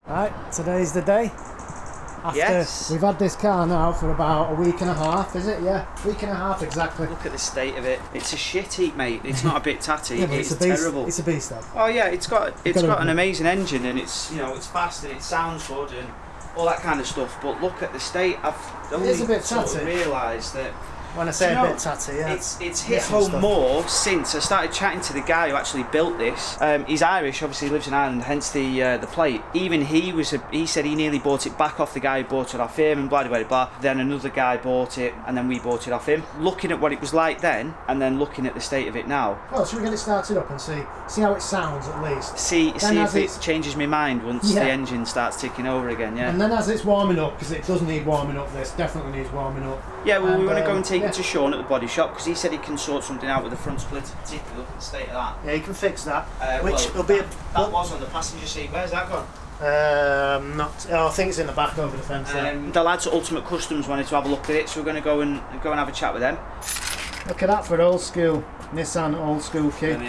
Right, today's the day. After yes. We've had this car now for about a week and a half, is it? Yeah, week and a half exactly. Look at the state of it. It's a shit heap, mate. It's not a bit tatty. Yeah, but it's a beast, terrible. It's a beast, though. Oh yeah, it's got an amazing engine, and it's it's fast and it sounds good and all that kind of stuff. But look at the state. I've only sort of realised that. When I say a bit tatty, yeah. It's hit home more since I started chatting to the guy who actually built this. He's Irish, obviously lives in Ireland, hence the plate. Even he said he nearly bought it back off the guy who bought it off him, and blah blah blah blah. Then another guy bought it, and then we bought it off him. Looking at what it was like then, and then looking at the state of it now. Well, should we get it started up and see how it sounds at least? See if it changes my mind once the engine starts ticking over again, yeah. And then as it's warming up, because it does need warming up, this definitely needs warming up. Yeah, well, we want to go and take it to Sean at the body shop, because he said he can sort something out with the front splitter, particularly look at the state of that. Yeah, you can fix that. Which will be that was on the passenger seat. Where's that gone? I think it's in the back over the fence. The lads at Ultimate Customs wanted to have a look at it, so we're going to go and have a chat with them. Look at that for old school Nissan old school kit.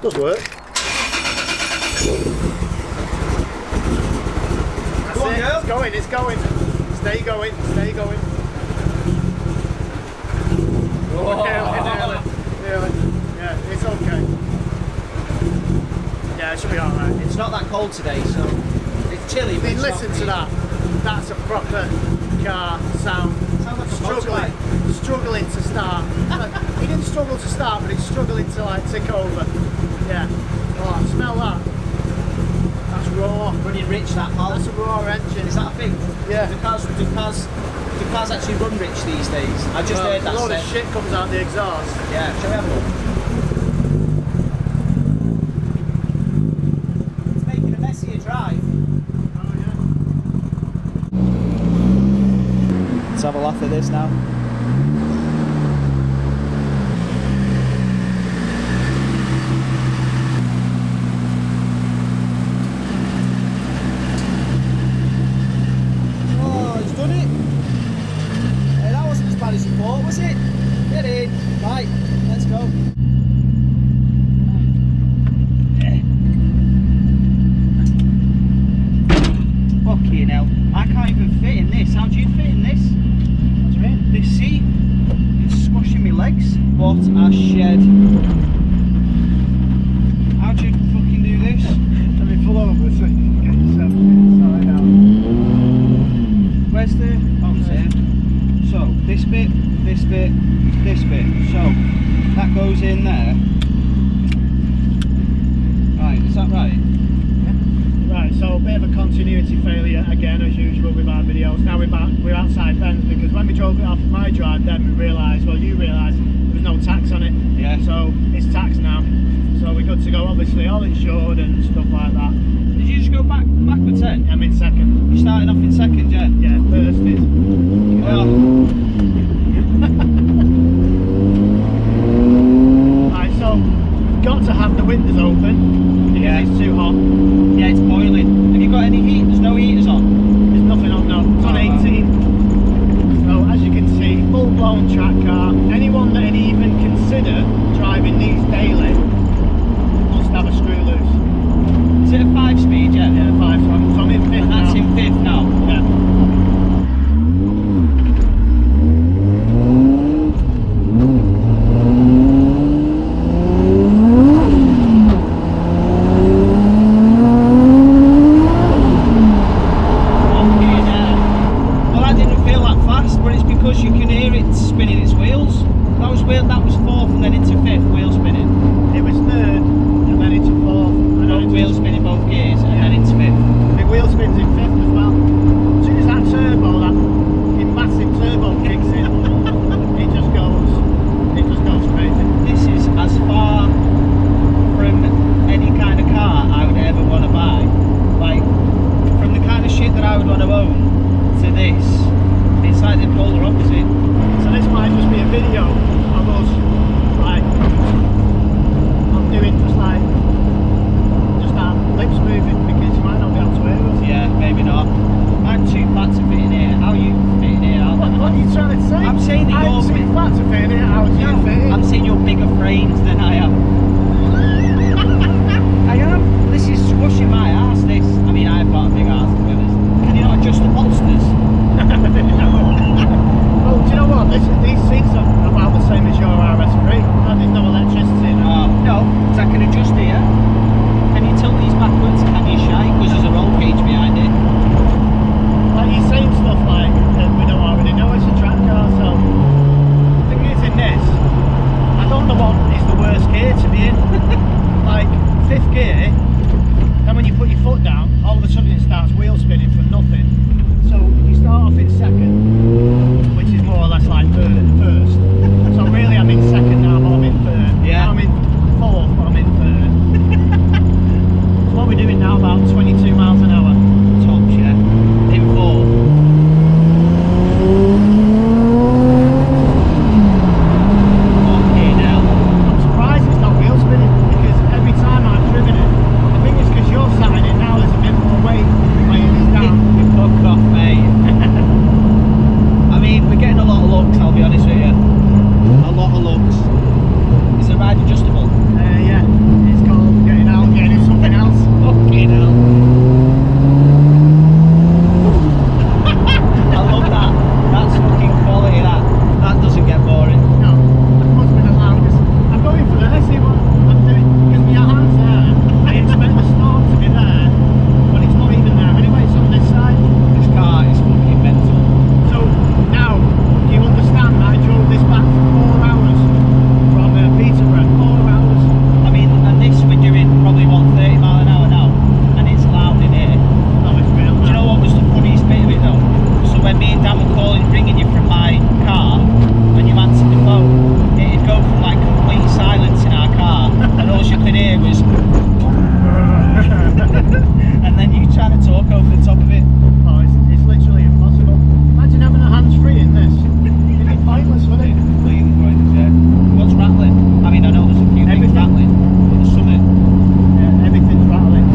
Does work. That's Come on, it. girl. It's going. Stay going. Oh. Nearly. Yeah, it's okay. Yeah, it should be alright. It's not that cold today, so it's chilly. I mean, listen to that. That's a proper car sound. Sounds like struggling to start. He didn't struggle to start, but it's struggling to like tick over. Yeah. Oh, smell that. That's raw. Running rich, that pal. That's a raw engine. Is that a thing? Yeah. Do cars actually run rich these days? I just heard that. A lot of shit comes out the exhaust. Yeah, shall we have a look? It's making a messier drive. Oh yeah. Let's have a laugh at this now. As you thought, was it? Get in. Right, let's go. Fucking hell. I can't even fit in this. How do you fit in this? What do you mean? This seat is squashing my legs. What a shed. How do you fucking do this? Let me pull over so you can get yourself inside out. Where's the... Oh, it's here. So, this bit, this bit, this bit. So, that goes in there. Right, is that right? Yeah. Right, so a bit of a continuity failure again, as usual with our videos. Now we're outside Ben's, because when we drove it off my drive then we realised, well you realised, there was no tax on it. Yeah. So, it's taxed now. So we're good to go, obviously, all insured and stuff like that. Did you just go backwards then? I'm in second. You're starting off in second, yeah? Yeah, first is. Right, so got to have the windows open because it's too hot. Yeah, it's boiling. Have you got any heat? There's no heaters on? There's nothing on now. It's on 18. So as you can see, full-blown track car. Anyone that even consider driving these daily must have a screw loose. Is it a 5-speed, yeah? Yeah, 5, so I'm in 5th now. That's in 5th now? Yeah. Well, that didn't feel that fast, but it's because you can hear it spinning its wheels. That was 4th and then into 5th, wheel spinning. It was 3rd and then into 4th. And then wheel spinning both gears and then into 5th. The wheel spins in 5th as well. As soon as that turbo, that massive turbo kicks in, it just goes crazy. This is as far from any kind of car I would ever want to buy. Like, from the kind of shit that I would want to own to this, it's like the polar opposite. So this might just be a video of us, like, I'm doing just our lips moving, because you might not be able to hear us. Yeah, maybe not. I'm too fat to fit in here. How are you fitting here? What are you trying to say? I'm saying that I'm too fat to fit in here. How do you fit in? I'm saying you're bigger frames than I am. I am. This is squashing my ass, this. I mean, I've got a big ass. starts wheel spinning from nothing. So if you start off in second, which is more or less like first. So really I'm in second now, but I'm in third. Yeah. I'm in fourth, but I'm in third. So what we're doing now, about 22 miles an hour. Tops, yeah. In fourth. Fucking hell. I'm surprised it's not wheel spinning, because every time I've driven it, I think it's because you're sat in it now, there's a bit more weight weighing this down. You fuck off, mate. I mean, we're getting a lot of looks, I'll be honest with you. A lot of looks. Is the ride adjustable? Yeah, it's called getting out and getting in something else. Fucking hell. I love that. That's fucking quality, that. That doesn't get boring. No, that must be the loudest. I'm going for this, see what I'm doing, because my hand's there. I expect the storm to be there, but it's not even there anyway, it's on this side. This car is fucking mental. So now, do you understand that I drove this back for 4 hours from Peterborough? 4 hours. I mean, and this we're doing probably, what, 30 mile an hour now? And it's loud in here. Oh, it's real. Do you know what was the funniest bit of it though? So when me and Dan were calling, ringing you from my car, and you answered the phone, it'd go from like complete silence in our car, and all you could hear was, and then you trying to talk over the top of it. Oh, it's literally impossible. Imagine having a hands-free in this. It'd be pointless, wouldn't it? Completely pointless, yeah. What's rattling? I mean, I know there's a few things rattling, but there's something. Yeah, everything's rattling.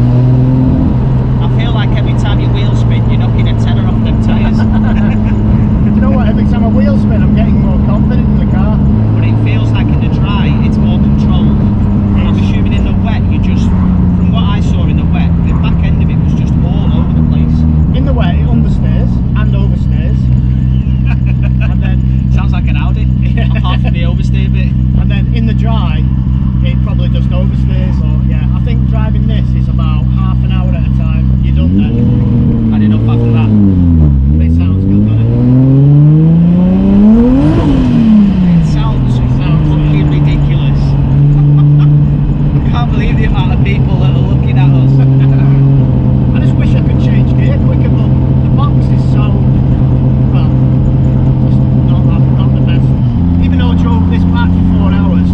I feel like every time you wheel spin, you're knocking a tenner off them tyres. Do you know what? Every time I wheel spin, I'm getting more confident in the car. But it feels like in the dry, it's more controlled. I'm assuming in the wet, you just, from what I saw in the wet, the back end of it was just all over the place. In the way, understeers and oversteers. And then Sounds like an Audi. Apart from the oversteer bit. and then in the dry, it probably just oversteers. Or yeah, I think driving this is about half an hour at a time. You're done then. And enough after that. It sounds good, doesn't It sounds fucking ridiculous. I can't believe the amount of people that are looking at us. I just wish I could change gear quicker, but the box is so, well, just not the best. Even though I drove this back for 4 hours,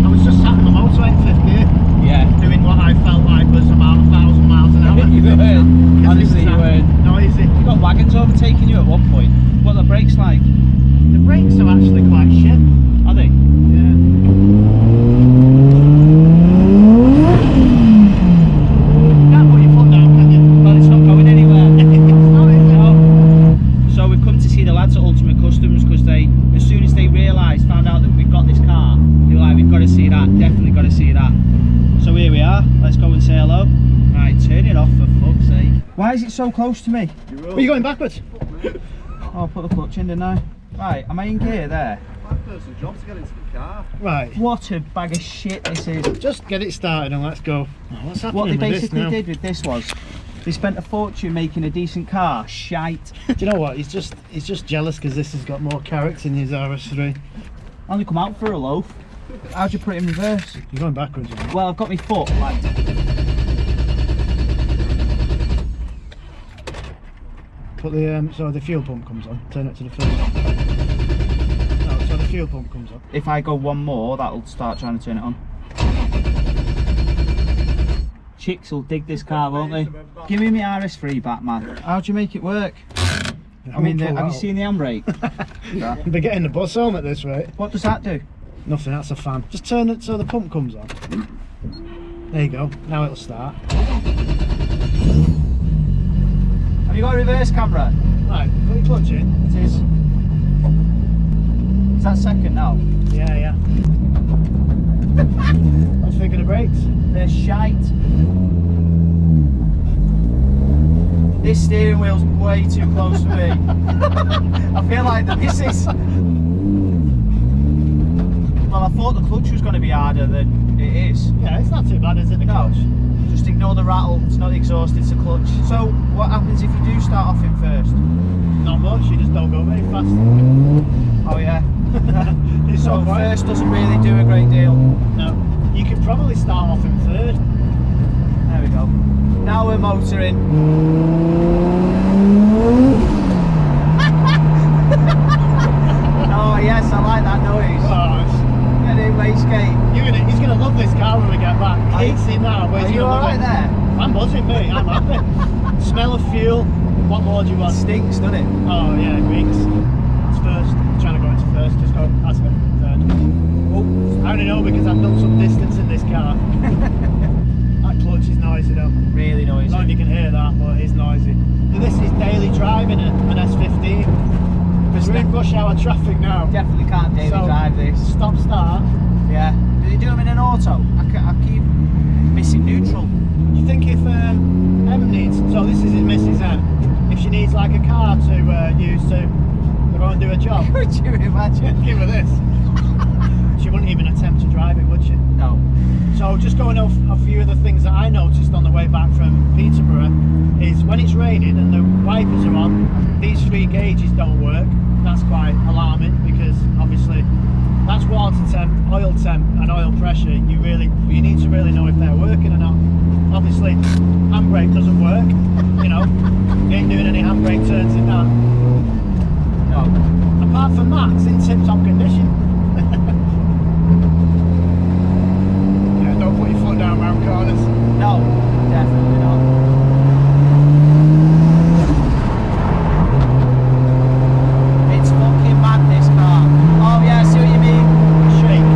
I was just sat in the motorway in 5th gear, Yeah. doing what I felt like was about 1,000 miles an hour. You weren't. Honestly, you weren't. Noisy. You got wagons overtaking you at one point. What are the brakes like? The brakes are actually quite shit. Are they? Yeah. Can't put your foot down, can you? Well, it's not going anywhere. It's not, is it? No. So we've come to see the lads at Ultimate Customs because they, as soon as they found out that we've got this car, they were like, we've got to see that, definitely got to see that. So here we are, let's go and say hello. Right, turn it off for fuck's sake. Why is it so close to me? Are you going backwards? Oh, I'll put the clutch in, didn't I? Right, am I in gear there? First job to get into the car. Right. What a bag of shit this is. Just get it started and let's go. Oh, what's happening What they with this basically now? did with this was, they spent a fortune making a decent car shite. Do you know what? He's just jealous because this has got more carrots in his RS3. Only come out for a loaf. How'd you put it in reverse? You're going backwards, you know? Well, I've got my foot like. Put the so the fuel pump comes on. Turn it to the first. No, so the fuel pump comes on. If I go one more, that'll start trying to turn it on. Chicks will dig this car, won't they? Give me my RS3 back, man. How'd you make it work? I mean, have you seen the handbrake? They're getting the bus home at this rate. What does that do? Nothing, that's a fan. Just turn it so the pump comes on. There you go, now it'll start. Have you got a reverse camera? Right, put your clutch in. It is. Is that second now? Yeah. Let's think of the brakes. They're shite. This steering wheel's way too close for me. I feel like the missus. Well, I thought the clutch was going to be harder than it is. Yeah, it's not too bad, is it, the No, clutch? just ignore the rattle. It's not the exhaust, it's the clutch. So, what happens if you do start off in first? Not much, you just don't go very fast. Oh yeah. It's So so quiet. first doesn't really do a great deal. No, you could probably start off in third. There we go. Now we're motoring. Oh yes, I like that noise. Oh, Get in, wastegate. he's gonna love this car when we get back. He hates it now, but Are he's you gonna love alright it. there? I'm buzzing, mate. I'm happy. Smell of fuel. What more do you want? Stinks, doesn't it? Oh yeah, it reeks. It's first. I'm trying to go into first. Just go. That's it. Third. Oh, I only know because I've done some distance in this car. That clutch is noisy though. Really I don't know if noisy. you can hear that, but it's noisy. So this is daily driving an S15. Because we're in rush hour traffic now. Definitely can't daily So, drive this. Stop start. Yeah. Do they do them in an auto? I keep missing neutral. Do you think if Em needs, so this is his Mrs. M, if she needs like a car to use to go and do a job, Could you imagine? give her this. She wouldn't even attempt to drive it, would she? No. So just going off a few of the things that I noticed on the way back from Peterborough is when it's raining and the wipers are on, these 3 gauges don't work. That's quite alarming because obviously that's water temp, oil temp and oil pressure. You need to really know if they're working or not. Obviously handbrake doesn't work, you know, you ain't doing any handbrake turns in that. No. Apart from that, it's in tip-top condition. Yeah, don't put your foot down round corners. No. Definitely not. It's fucking mad, this car. Oh yeah, I see what you mean. Shake.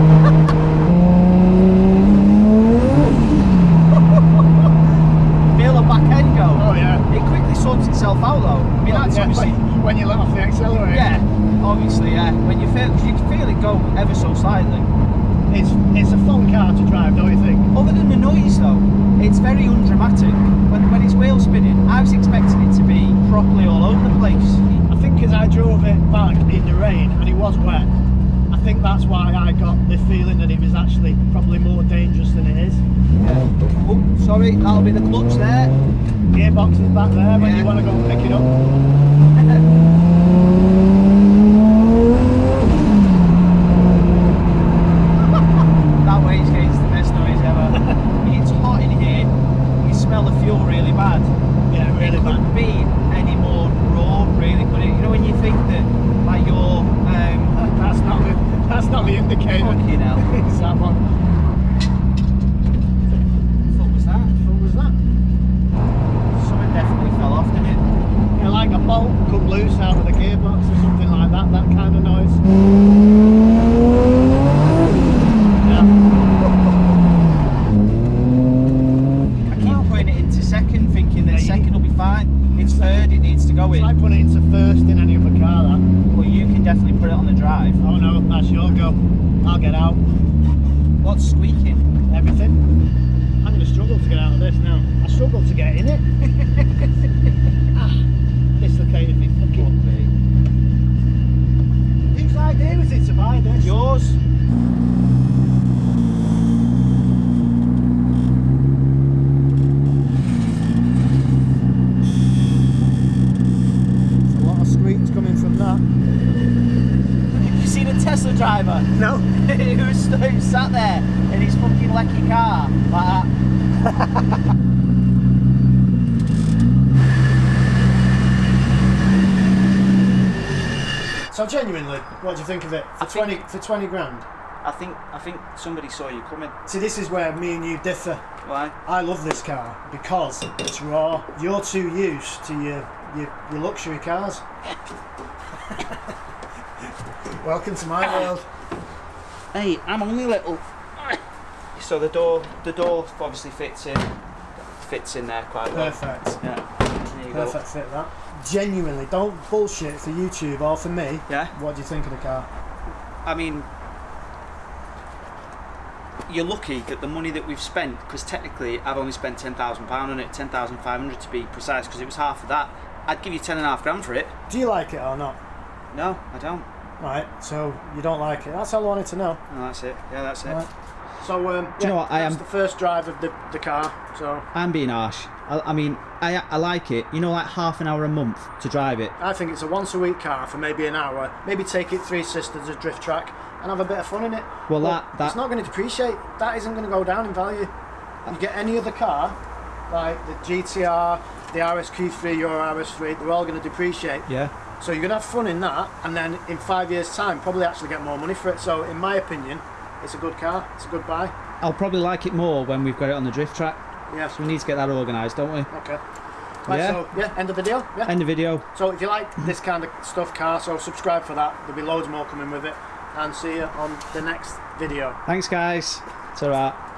Feel the back end go. Oh yeah. It quickly sorts itself out though. I mean, that's Yeah, obviously. when you let off the accelerator. Yeah, obviously, yeah. When you feel, cause you can feel it go ever so slightly. It's a fun car to drive, don't you think? Other than the noise though, it's very undramatic. When it's wheel spinning, I was expecting it to be properly all over the place. I think because I drove it back in the rain and it was wet, I think that's why I got the feeling that it was actually probably more dangerous than it is. Yeah. Oh, sorry, that'll be the clutch there. Gearbox is back there when Yeah. you want to go and pick it up. That wastegate's the best noise ever. It's hot in here. You smell the fuel really bad. Yeah, really It bad. couldn't be any more raw, really, could it? You know when you think that, like your That's not the indicator. fucking hell. It's that one. What was that? What was that? Something definitely fell off, didn't it? You know, like a bolt come loose out of the gearbox or something like that. That kind of noise. Yeah. I keep putting it into second, thinking that second will be fine. It's third, it needs to go It's in. like putting it into first in any other car. That. Well, you can definitely put it on the drive. Oh no, that's your go. I'll get out. What's squeaking? Everything. I'm going to struggle to get out of this now. I struggle to get in it. Dislocated me. Fucking. Whose idea was it to buy this? Yours? There's a lot of squeaks coming from that. Have you seen a Tesla driver? No. who sat there in his fucking lecky car like that? So genuinely, what do you think of it? For 20 grand? I think somebody saw you coming. See, this is where me and you differ. Why? I love this car because it's raw. You're too used to your luxury cars. Welcome to my world. Hey, I'm only little. So the door obviously fits in there quite well. Perfect. Yeah. There you Perfect fit that. Genuinely, don't bullshit for YouTube or for me. Yeah. What do you think of the car? I mean, you're lucky that the money that we've spent, because technically I've only spent £10,000 on it, 10,500 to be precise, because it was half of that. I'd give you 10.5 grand for it. Do you like it or not? No, I don't. Right, so you don't like it. That's all I wanted to know. No, that's it. Yeah, that's it. Right. So, Do you know what, that's the first drive of the car, so I'm being harsh. I mean, I like it. You know, like half an hour a month to drive it. I think it's a once a week car for maybe an hour. Maybe take it Three Sisters, a drift track, and have a bit of fun in it. Well, But that it's not going to depreciate. That isn't going to go down in value. You get any other car, like the GTR, the RSQ3, your RS3, they're all going to depreciate. Yeah. So you're going to have fun in that, and then in 5 years' time, probably actually get more money for it. So in my opinion, it's a good car. It's a good buy. I'll probably like it more when we've got it on the drift track. Yeah. So we need to get that organised, don't we? Okay. Right, Yeah. so yeah, end of video. Yeah. End of video. So if you like this kind of stuff, car, so subscribe for that. There'll be loads more coming with it, and see you on the next video. Thanks, guys. Ta-ra.